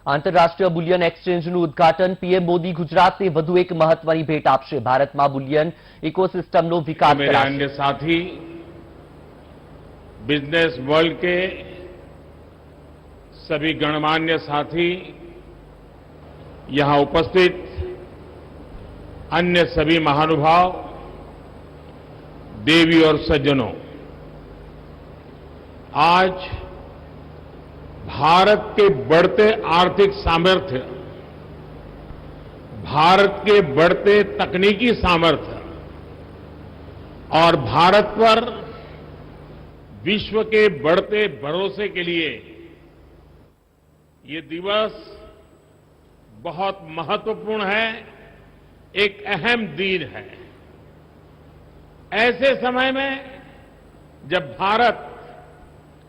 આંતરરાષ્ટ્રીય બુલિયન એક્સચેન્જનું ઉદ્ઘાટન પીએમ મોદી ગુજરાતને વધુ એક મહત્વની ભેટ આપશે। ભારતમાં બુલિયન ઇકોસિસ્ટમનો વિકાસ मेरे अन्य साथी बिजनेस वर्ल्ड के सभी गणमान्य साथी, यहां उपस्थित अन्य सभी महानुभाव, देवी और सज्जनों, आज भारत के बढ़ते आर्थिक सामर्थ्य, भारत के बढ़ते तकनीकी सामर्थ्य और भारत पर विश्व के बढ़ते भरोसे के लिए ये दिवस बहुत महत्वपूर्ण है, एक अहम दिन है। ऐसे समय में जब भारत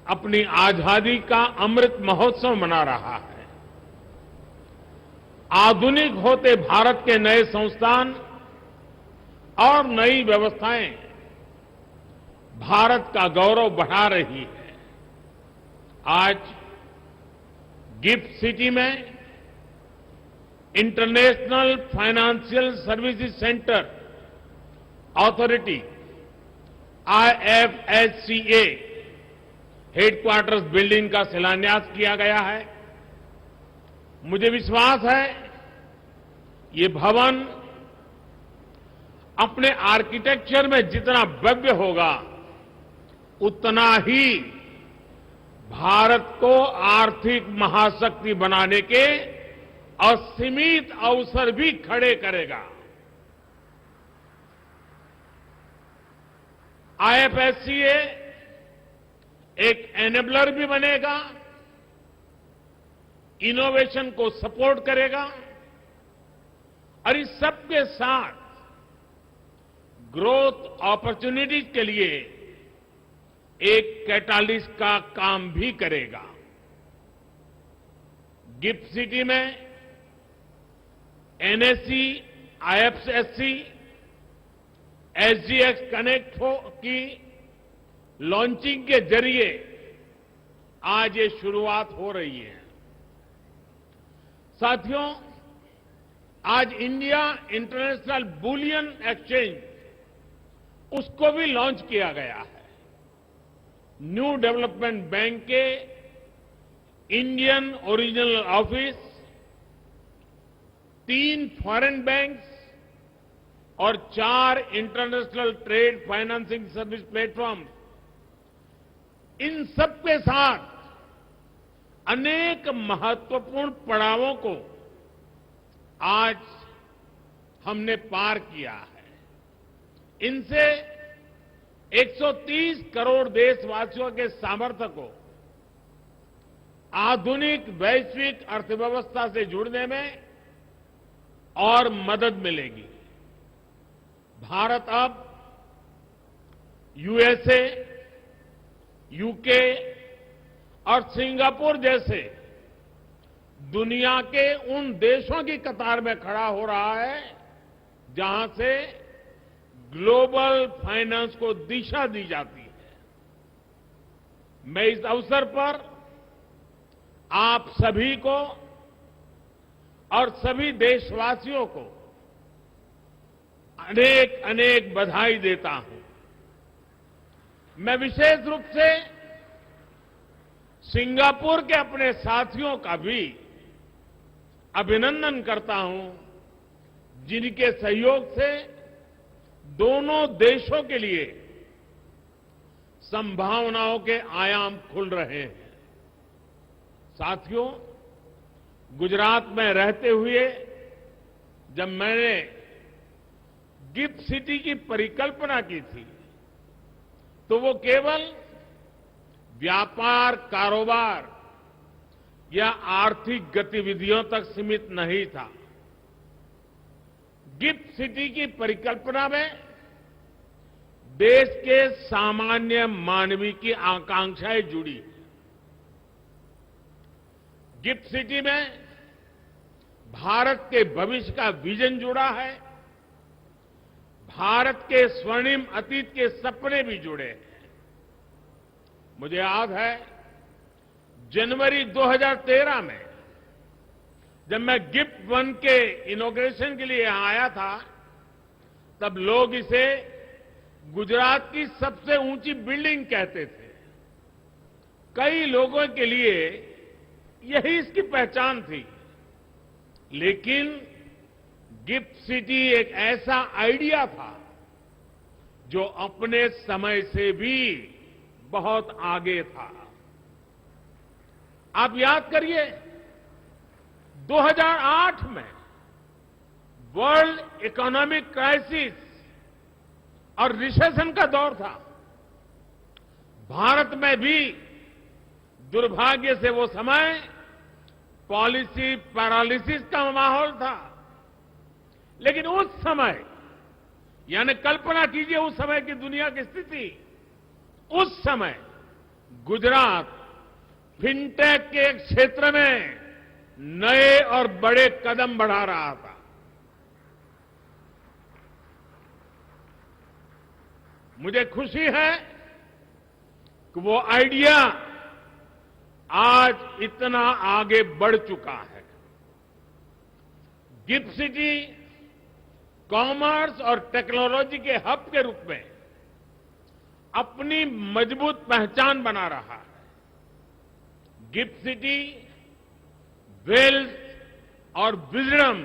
अपनी आजादी का अमृत महोत्सव मना रहा है, आधुनिक होते भारत के नए संस्थान और नई व्यवस्थाएं भारत का गौरव बढ़ा रही है। आज गिफ्ट सिटी में international financial services centre authority IFSCA headquarters building का शिलान्यास किया गया है। मुझे विश्वास है ये भवन अपने आर्किटेक्चर में जितना भव्य होगा, उतना ही भारत को आर्थिक महाशक्ति बनाने के असीमित अवसर भी खड़े करेगा। IFSCA एक एनेबलर भी बनेगा, इनोवेशन को सपोर्ट करेगा और इस सबके साथ ग्रोथ अपॉर्चुनिटीज के लिए एक कैटालिस्ट का काम भी करेगा। गिफ्ट सिटी में NSE, IFSC, SGX कनेक्ट की लॉन्चिंग के जरिए आज ये शुरुआत हो रही है। साथियों, आज इंडिया इंटरनेशनल बुलियन एक्सचेंज उसको भी लॉन्च किया गया है। न्यू डेवलपमेंट बैंक के Indian original office, 3 foreign banks और 4 international trade financing service platform, इन सबके साथ अनेक महत्वपूर्ण पड़ावों को आज हमने पार किया है। इनसे 130 करोड़ देशवासियों के सामर्थ्य को आधुनिक वैश्विक अर्थव्यवस्था से जुड़ने में और मदद मिलेगी। भारत अब USA, UK और सिंगापुर जैसे दुनिया के उन देशों की कतार में खड़ा हो रहा है जहां से ग्लोबल फाइनेंस को दिशा दी जाती है। मैं इस अवसर पर आप सभी को और सभी देशवासियों को अनेक अनेक बधाई देता हूं। मैं विशेष रूप से सिंगापुर के अपने साथियों का भी अभिनंदन करता हूं, जिनके सहयोग से दोनों देशों के लिए संभावनाओं के आयाम खुल रहे हैं। साथियों, गुजरात में रहते हुए जब मैंने गिफ्ट सिटी की परिकल्पना की थी, तो वो केवल व्यापार, कारोबार या आर्थिक गतिविधियों तक सीमित नहीं था। गिफ्ट सिटी की परिकल्पना में देश के सामान्य मानवीय की आकांक्षाएं जुड़ी। गिफ्ट सिटी में भारत के भविष्य का विजन जुड़ा है, भारत के स्वर्णिम अतीत के सपने भी जुड़े हैं। मुझे याद है जनवरी 2013 में जब मैं गिफ्ट वन के इनॉग्रेशन के लिए यहां आया था, तब लोग इसे गुजरात की सबसे ऊंची बिल्डिंग कहते थे। कई लोगों के लिए यही इसकी पहचान थी। लेकिन गिफ्ट सिटी एक ऐसा आइडिया था जो अपने समय से भी बहुत आगे था। आप याद करिए, 2008 में वर्ल्ड इकोनॉमिक क्राइसिस और रिसेशन का दौर था। भारत में भी दुर्भाग्य से वो समय पॉलिसी पैरालिसिस का माहौल था। लेकिन उस समय, यानी कल्पना कीजिए उस समय की दुनिया की स्थिति, उस समय गुजरात फिनटेक के क्षेत्र में नए और बड़े कदम बढ़ा रहा था। मुझे खुशी है कि वो आइडिया आज इतना आगे बढ़ चुका है। गिफ्ट सिटी कॉमर्स और टेक्नोलॉजी के हब के रूप में अपनी मजबूत पहचान बना रहा है। गिफ्ट सिटी वेल्थ और विजडम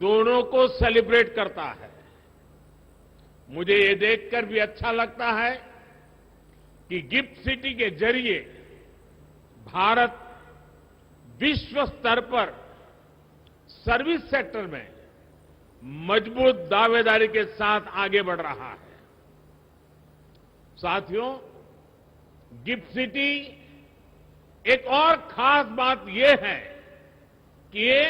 दोनों को सेलिब्रेट करता है। मुझे ये देखकर भी अच्छा लगता है कि गिफ्ट सिटी के जरिए भारत विश्व स्तर पर सर्विस सेक्टर में मजबूत दावेदारी के साथ आगे बढ़ रहा है। साथियों, गिफ्ट सिटी एक और खास बात यह है कि ये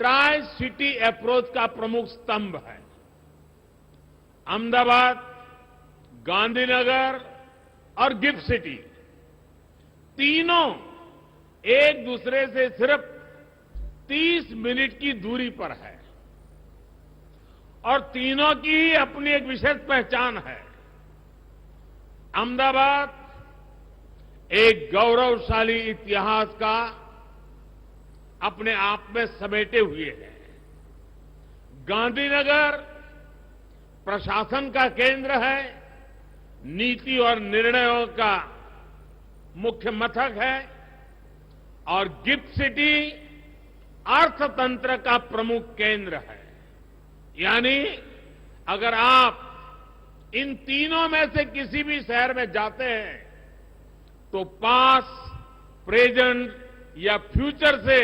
ट्राई सिटी अप्रोच का प्रमुख स्तंभ है। अहमदाबाद, गांधीनगर और गिफ्ट सिटी तीनों एक दूसरे से सिर्फ 30 मिनट की दूरी पर है और तीनों की ही अपनी एक विशेष पहचान है। अहमदाबाद एक गौरवशाली इतिहास का अपने आप में समेटे हुए है। गांधीनगर प्रशासन का केंद्र है, नीति और निर्णयों का मुख्य मथक है, और गिफ्ट सिटी अर्थतंत्र का प्रमुख केंद्र है। यानी अगर आप इन तीनों में से किसी भी शहर में जाते हैं तो पास, प्रेजेंट या फ्यूचर से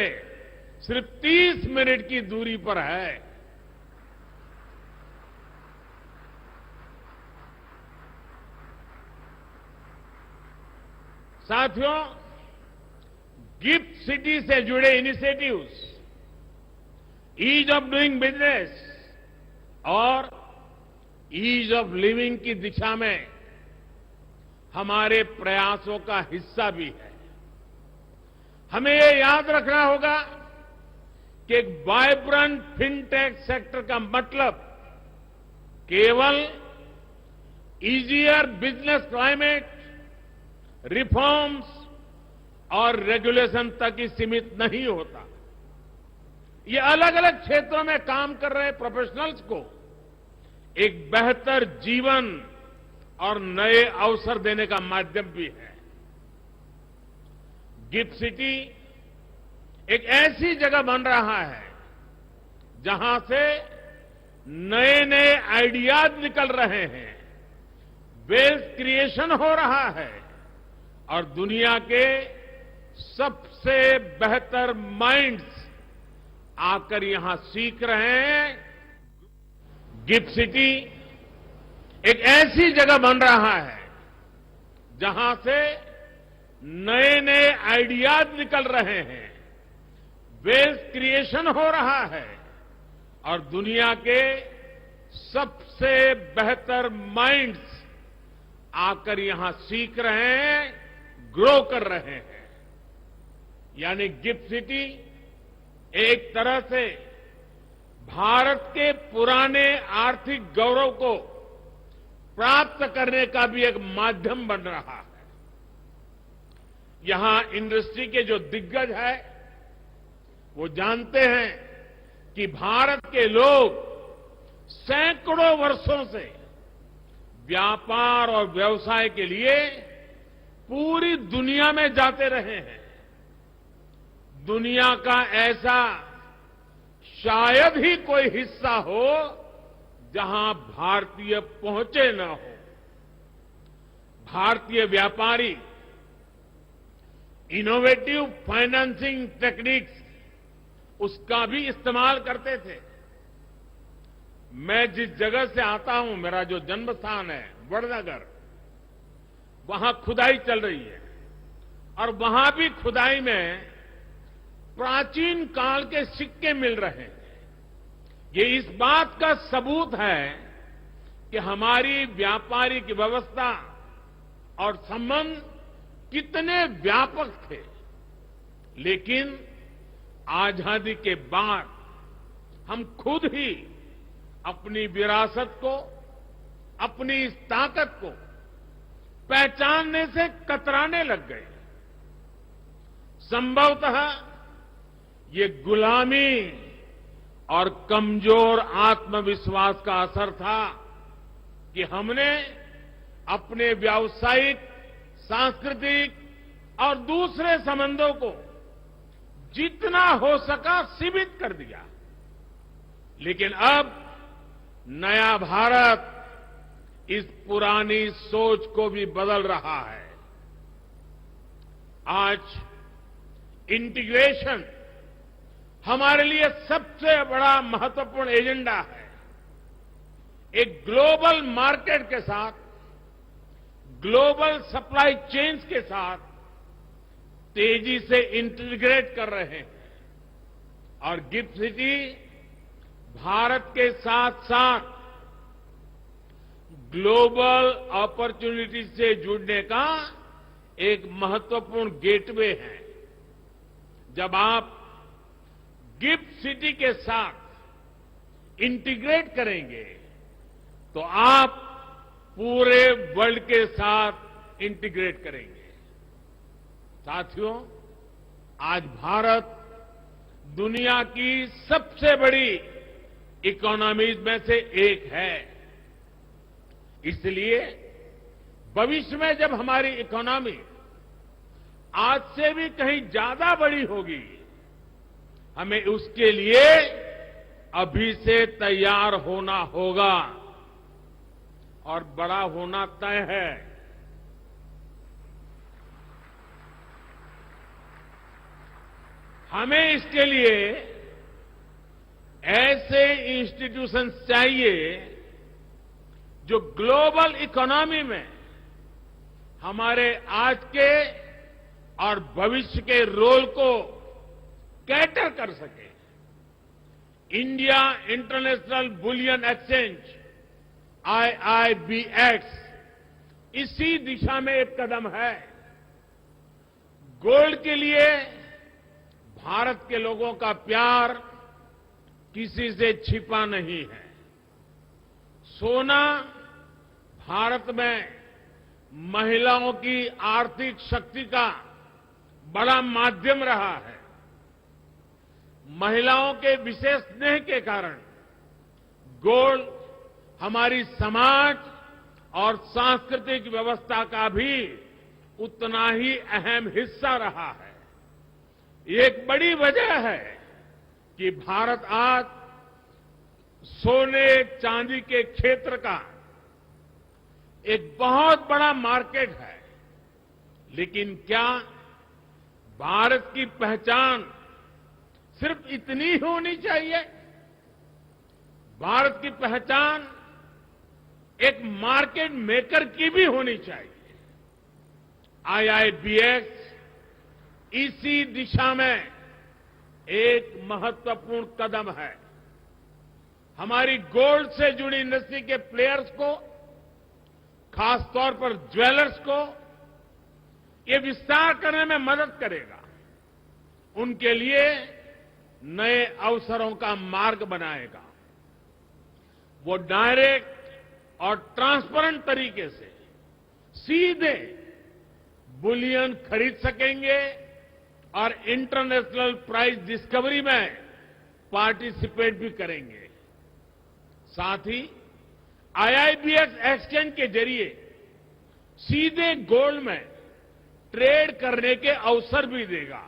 सिर्फ 30 मिनट की दूरी पर है। साथियों, गिफ्ट सिटी से जुड़े initiatives ease of doing business और ईज ऑफ लिविंग की दिशा में हमारे प्रयासों का हिस्सा भी है। हमें ये याद रखना होगा कि एक वाइब्रेंट फिनटेक सेक्टर का मतलब केवल ईजियर बिजनेस क्लाइमेट, रिफॉर्म्स और रेगुलेशन तक ही सीमित नहीं होता। ये अलग अलग क्षेत्रों में काम कर रहे प्रोफेशनल्स को एक बेहतर जीवन और नए अवसर देने का माध्यम भी है। गिफ्ट सिटी एक ऐसी जगह बन रहा है जहां से नए नए आइडियाज निकल रहे हैं, वेल्थ क्रिएशन हो रहा है और दुनिया के सबसे बेहतर माइंड्स आकर यहां सीख रहे हैं। गिफ्ट सिटी एक ऐसी जगह बन रहा है जहां से नए नए आइडियाज निकल रहे हैं, वेल्थ क्रिएशन हो रहा है और दुनिया के सबसे बेहतर माइंड्स आकर यहां सीख रहे हैं, ग्रो कर रहे हैं। यानी गिफ्ट सिटी एक तरह से भारत के पुराने आर्थिक गौरव को प्राप्त करने का भी एक माध्यम बन रहा है। यहां इंडस्ट्री के जो दिग्गज है, वो जानते हैं कि भारत के लोग सैकड़ों वर्षों से व्यापार और व्यवसाय के लिए पूरी दुनिया में जाते रहे हैं। दुनिया का ऐसा शायद ही कोई हिस्सा हो जहां भारतीय पहुंचे न हो। भारतीय व्यापारी इनोवेटिव फाइनेंसिंग टेक्निक्स उसका भी इस्तेमाल करते थे। मैं जिस जगह से आता हूं, मेरा जो जन्म स्थान है वडनगर, वहां खुदाई चल रही है और वहां भी खुदाई में प्राचीन काल के सिक्के मिल रहे हैं। ये इस बात का सबूत है कि हमारी व्यापारिक व्यवस्था और संबंध कितने व्यापक थे। लेकिन आजादी के बाद हम खुद ही अपनी विरासत को, अपनी इस ताकत को पहचानने से कतराने लग गए। संभवतः ये गुलामी और कमजोर आत्मविश्वास का असर था कि हमने अपने व्यावसायिक, सांस्कृतिक और दूसरे संबंधों को जितना हो सका सीमित कर दिया। लेकिन अब नया भारत इस पुरानी सोच को भी बदल रहा है। आज इंटीग्रेशन हमारे लिए सबसे बड़ा महत्वपूर्ण एजेंडा है। एक ग्लोबल मार्केट के साथ, ग्लोबल सप्लाई चेन्स के साथ तेजी से इंटीग्रेट कर रहे हैं और गिफ्ट सिटी भारत के साथ साथ ग्लोबल अपॉर्चुनिटी से जुड़ने का एक महत्वपूर्ण गेटवे है। जब आप गिफ्ट सिटी के साथ इंटीग्रेट करेंगे तो आप पूरे वर्ल्ड के साथ इंटीग्रेट करेंगे। साथियों, आज भारत दुनिया की सबसे बड़ी इकोनॉमीज में से एक है। इसलिए भविष्य में जब हमारी इकोनॉमी आज से भी कहीं ज्यादा बड़ी होगी, हमें उसके लिए अभी से तैयार होना होगा और बड़ा होना तय है। हमें इसके लिए ऐसे इंस्टीट्यूशंस चाहिए जो ग्लोबल इकोनॉमी में हमारे आज के और भविष्य के रोल को कैटर कर सके। India international bullion exchange IIBX इसी दिशा में एक कदम है। गोल्ड के लिए भारत के लोगों का प्यार किसी से छिपा नहीं है। सोना भारत में महिलाओं की आर्थिक शक्ति का बड़ा माध्यम रहा है। महिलाओं के विशेष स्नेह के कारण गोल्ड हमारी समाज और सांस्कृतिक व्यवस्था का भी उतना ही अहम हिस्सा रहा है। ये एक बड़ी वजह है कि भारत आज सोने चांदी के क्षेत्र का एक बहुत बड़ा मार्केट है। लेकिन क्या भारत की पहचान सिर्फ इतनी होनी चाहिए? भारत की पहचान एक मार्केट मेकर की भी होनी चाहिए। IIBX इसी दिशा में एक महत्वपूर्ण कदम है। हमारी गोल्ड से जुड़ी इंडस्ट्री के प्लेयर्स को, खासतौर पर ज्वेलर्स को, ये विस्तार करने में मदद करेगा। उनके लिए नए अवसरों का मार्ग बनाएगा। वो डायरेक्ट और ट्रांसपेरेंट तरीके से सीधे बुलियन खरीद सकेंगे और इंटरनेशनल प्राइस डिस्कवरी में पार्टिसिपेट भी करेंगे। साथ ही आईआईबीएक्स एक्सचेंज के जरिए सीधे गोल्ड में ट्रेड करने के अवसर भी देगा।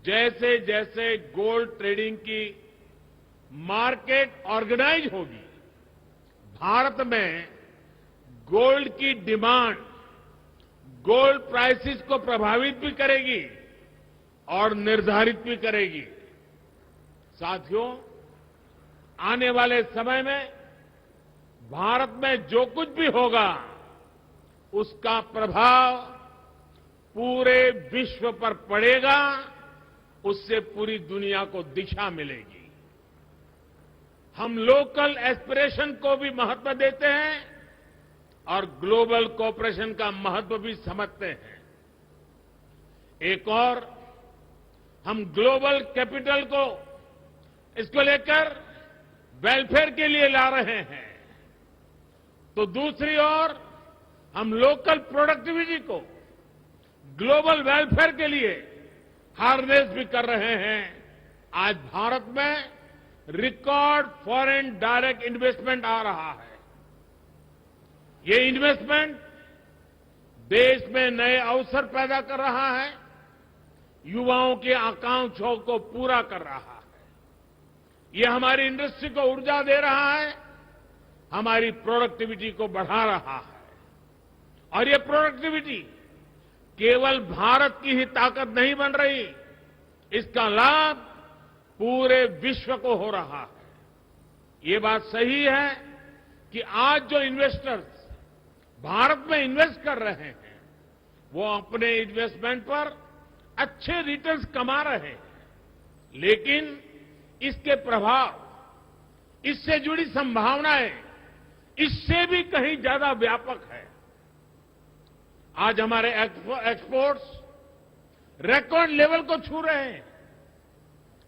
जैसे जैसे गोल्ड ट्रेडिंग की मार्केट ऑर्गेनाइज होगी, भारत में गोल्ड की डिमांड गोल्ड प्राइसेस को प्रभावित भी करेगी और निर्धारित भी करेगी। साथियों, आने वाले समय में भारत में जो कुछ भी होगा, उसका प्रभाव पूरे विश्व पर पड़ेगा, उससे पूरी दुनिया को दिशा मिलेगी। हम लोकल एस्पिरेशन को भी महत्व देते हैं और ग्लोबल कोऑपरेशन का महत्व भी समझते हैं। एक और हम ग्लोबल कैपिटल को इसको लेकर वेलफेयर के लिए ला रहे हैं, तो दूसरी ओर हम लोकल प्रोडक्टिविटी को ग्लोबल वेलफेयर के लिए हार्नेस भी कर रहे हैं। आज भारत में रिकॉर्ड फॉरेन डायरेक्ट इन्वेस्टमेंट आ रहा है। ये इन्वेस्टमेंट देश में नए अवसर पैदा कर रहा है, युवाओं की आकांक्षाओं को पूरा कर रहा है। ये हमारी इंडस्ट्री को ऊर्जा दे रहा है, हमारी प्रोडक्टिविटी को बढ़ा रहा है। और ये प्रोडक्टिविटी केवल भारत की ही ताकत नहीं बन रही, इसका लाभ पूरे विश्व को हो रहा है। ये बात सही है कि आज जो इन्वेस्टर्स भारत में इन्वेस्ट कर रहे हैं, वो अपने इन्वेस्टमेंट पर अच्छे रिटर्न्स कमा रहे हैं, लेकिन इसके प्रभाव, इससे जुड़ी संभावनाएं इससे भी कहीं ज्यादा व्यापक है। आज हमारे एक्सपोर्ट्स रिकॉर्ड लेवल को छू रहे हैं।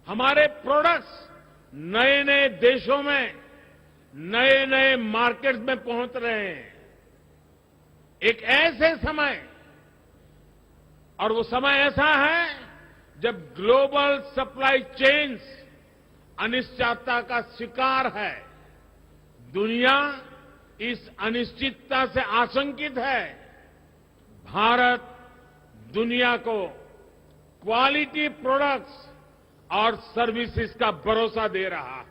हमारे प्रोडक्ट्स नए नए देशों में, नए नए मार्केट्स में पहुंच रहे हैं। एक ऐसे समय, और वो समय ऐसा है जब ग्लोबल सप्लाई चेन्स अनिश्चितता का शिकार है। दुनिया इस अनिश्चितता से आशंकित है। भारत दुनिया को क्वालिटी प्रोडक्ट्स और सर्विसेज का भरोसा दे रहा है।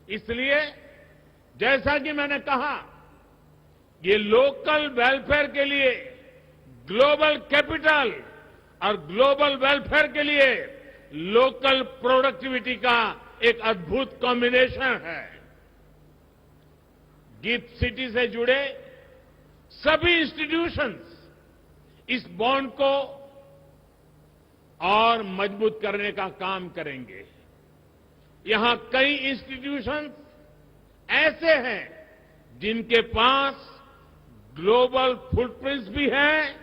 इसलिए जैसा कि मैंने कहा, ये लोकल वेलफेयर के लिए ग्लोबल कैपिटल और ग्लोबल वेलफेयर के लिए लोकल प्रोडक्टिविटी का एक अद्भुत कॉम्बिनेशन है। गिफ्ट सिटी से जुड़े सभी इंस्टीट्यूशंस इस बॉन्ड को और मजबूत करने का काम करेंगे। यहां कई इंस्टीट्यूशंस ऐसे हैं जिनके पास ग्लोबल फुटप्रिंट्स भी है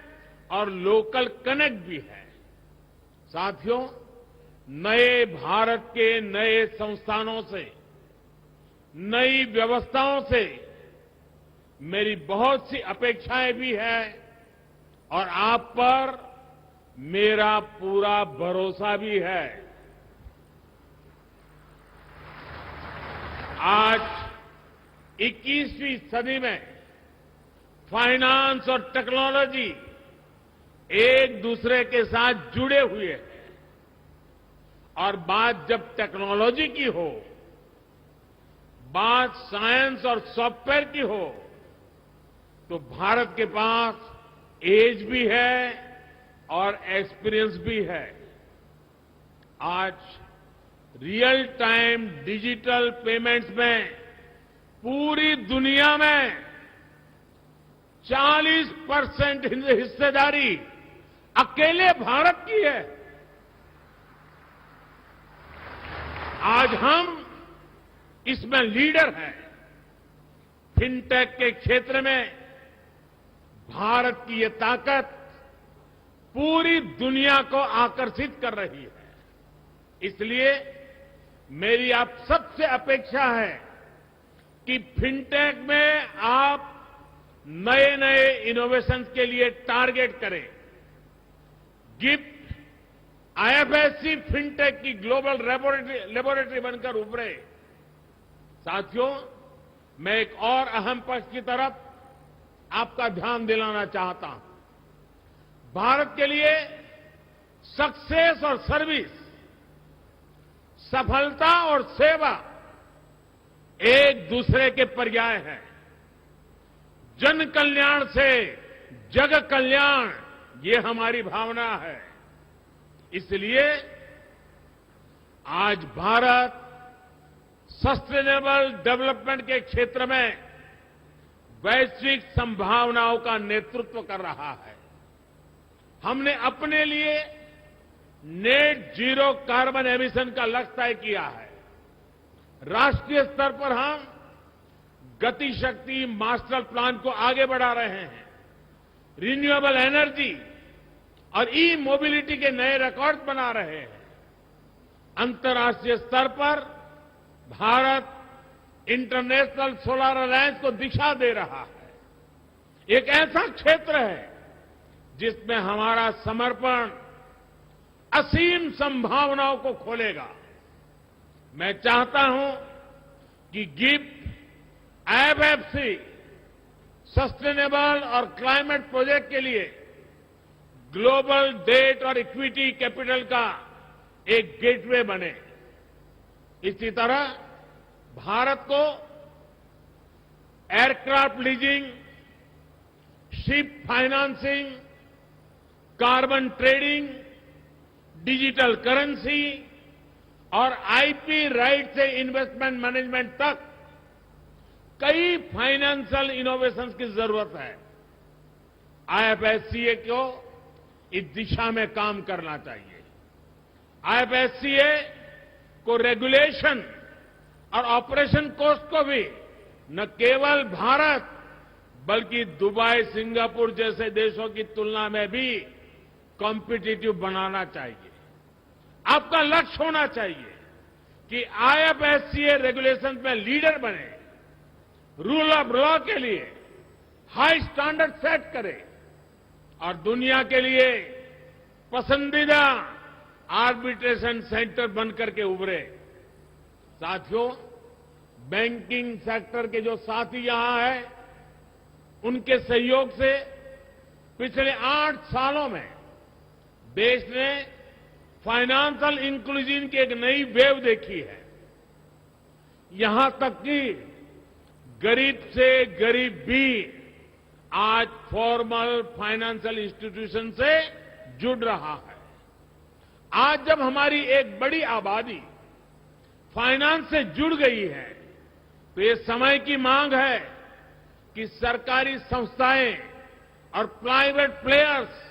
और लोकल कनेक्ट भी है। साथियों, नए भारत के नए संस्थानों से, नई व्यवस्थाओं से मेरी बहुत सी अपेक्षाएं भी है और आप पर मेरा पूरा भरोसा भी है। आज 21वीं सदी में फाइनेंस और टेक्नोलॉजी एक दूसरे के साथ जुड़े हुए हैं और बात जब टेक्नोलॉजी की हो, बात साइंस और सॉफ्टवेयर की हो, तो भारत के पास एज भी है और एक्सपीरियंस भी है। आज रियल टाइम डिजिटल पेमेंट्स में पूरी दुनिया में 40% हिस्सेदारी अकेले भारत की है। आज हम इसमें लीडर हैं। फिनटेक के क्षेत्र में भारत की ये ताकत पूरी दुनिया को आकर्षित कर रही है। इसलिए मेरी आप सबसे अपेक्षा है कि फिनटेक में आप नए नए इनोवेशंस के लिए टारगेट करें। गिफ्ट आईएफएससी फिनटेक की ग्लोबल लेबोरेटरी बनकर उभरे। साथियों, मैं एक और अहम पक्ष की तरफ आपका ध्यान दिलाना चाहता हूं। भारत के लिए सक्सेस और सर्विस, सफलता और सेवा एक दूसरे के पर्याय हैं। जन कल्याण से जग कल्याण, ये हमारी भावना है। इसलिए आज भारत सस्टेनेबल डेवलपमेंट के क्षेत्र में वैश्विक संभावनाओं का नेतृत्व कर रहा है। हमने अपने लिए नेट जीरो कार्बन एमिशन का लक्ष्य तय किया है। राष्ट्रीय स्तर पर हम गति शक्ति मास्टर प्लान को आगे बढ़ा रहे हैं। रिन्यूएबल एनर्जी और ई मोबिलिटी के नए रिकॉर्ड बना रहे हैं। अंतर्राष्ट्रीय स्तर पर भारत इंटरनेशनल सोलर अलायंस को दिशा दे रहा है। एक ऐसा क्षेत्र है जिसमें हमारा समर्पण असीम संभावनाओं को खोलेगा। मैं चाहता हूं कि गिफ्ट, आईएफएफसी सस्टेनेबल और क्लाइमेट प्रोजेक्ट के लिए ग्लोबल डेट और इक्विटी कैपिटल का एक गेटवे बने। इसी तरह भारत को aircraft leasing, ship financing, carbon trading, digital currency और आईपी राइट से इन्वेस्टमेंट मैनेजमेंट तक कई फाइनेंशियल इनोवेशंस की जरूरत है। आईएफएससीए को इस दिशा में काम करना चाहिए। आईएफएससीए को रेगुलेशन और ऑपरेशन कॉस्ट को भी न केवल भारत बल्कि दुबई, सिंगापुर जैसे देशों की तुलना में भी कॉम्पिटिटिव बनाना चाहिए। आपका लक्ष्य होना चाहिए कि आईएफएससीए रेगुलेशन में लीडर बने, रूल ऑफ लॉ के लिए हाई स्टैंडर्ड सेट करे और दुनिया के लिए पसंदीदा आर्बिट्रेशन सेंटर बनकर के उभरे। साथियों, बैंकिंग सेक्टर के जो साथी यहां हैं, उनके सहयोग से पिछले 8 सालों में देश ने फाइनेंशियल इंक्लूजन की एक नई वेव देखी है। यहां तक कि गरीब से गरीब भी आज फॉर्मल फाइनेंशियल इंस्टीट्यूशन से जुड़ रहा है। आज जब हमारी एक बड़ी आबादी फाइनेंस से जुड़ गई है, तो ये समय की मांग है कि सरकारी संस्थाएं और प्राइवेट प्लेयर्स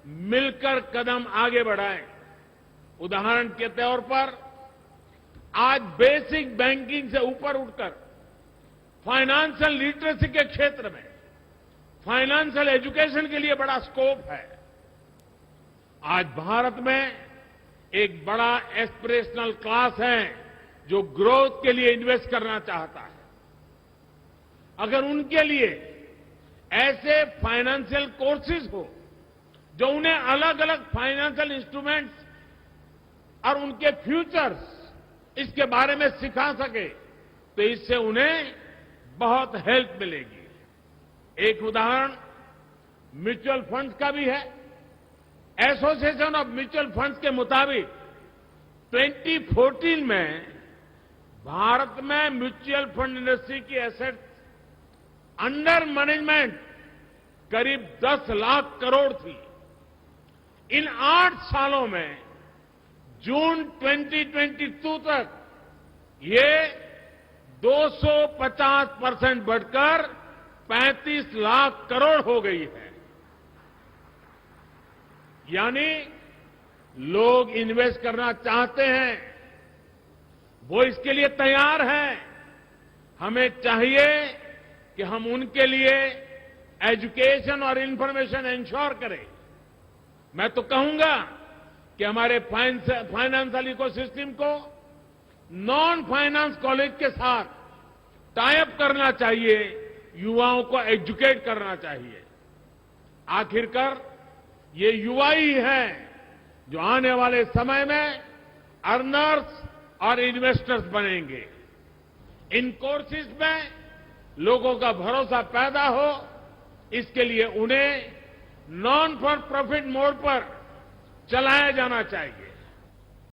मिलकर कदम आगे बढ़ाएं। उदाहरण के तौर पर आज बेसिक बैंकिंग से ऊपर उठकर फाइनेंशियल लिटरेसी के क्षेत्र में फाइनेंशियल एजुकेशन के लिए बड़ा स्कोप है। आज भारत में एक बड़ा एस्पिरेशनल क्लास है जो ग्रोथ के लिए इन्वेस्ट करना चाहता है। अगर उनके लिए ऐसे फाइनेंशियल कोर्सेज हो जो उन्हें अलग अलग फाइनेंशियल इंस्ट्रूमेंट्स और उनके फ्यूचर्स इसके बारे में सिखा सके, तो इससे उन्हें बहुत हेल्प मिलेगी। एक उदाहरण म्यूचुअल फंड्स का भी है। एसोसिएशन ऑफ म्यूचुअल फंड्स के मुताबिक 2014 में भारत में म्यूचुअल फंड इंडस्ट्री की एसेट्स अंडर मैनेजमेंट करीब 10 लाख करोड़ थी। इन 8 सालों में जून 2022 तक ये 250% बढ़कर 35 लाख करोड़ हो गई है। यानी लोग इन्वेस्ट करना चाहते हैं, वो इसके लिए तैयार हैं। हमें चाहिए कि हम उनके लिए एजुकेशन और इंफॉर्मेशन इंश्योर करें। मैं तो कहूंगा कि हमारे फाइनेंशियल इकोसिस्टम को नॉन फाइनेंस कॉलेज के साथ टाई अप करना चाहिए, युवाओं को एजुकेट करना चाहिए। आखिरकार ये युवा ही है जो आने वाले समय में अर्नर्स और इन्वेस्टर्स बनेंगे। इन कोर्सेज में लोगों का भरोसा पैदा हो, इसके लिए उन्हें नॉन फॉर प्रॉफिट मोड पर चलाया जाना चाहिए।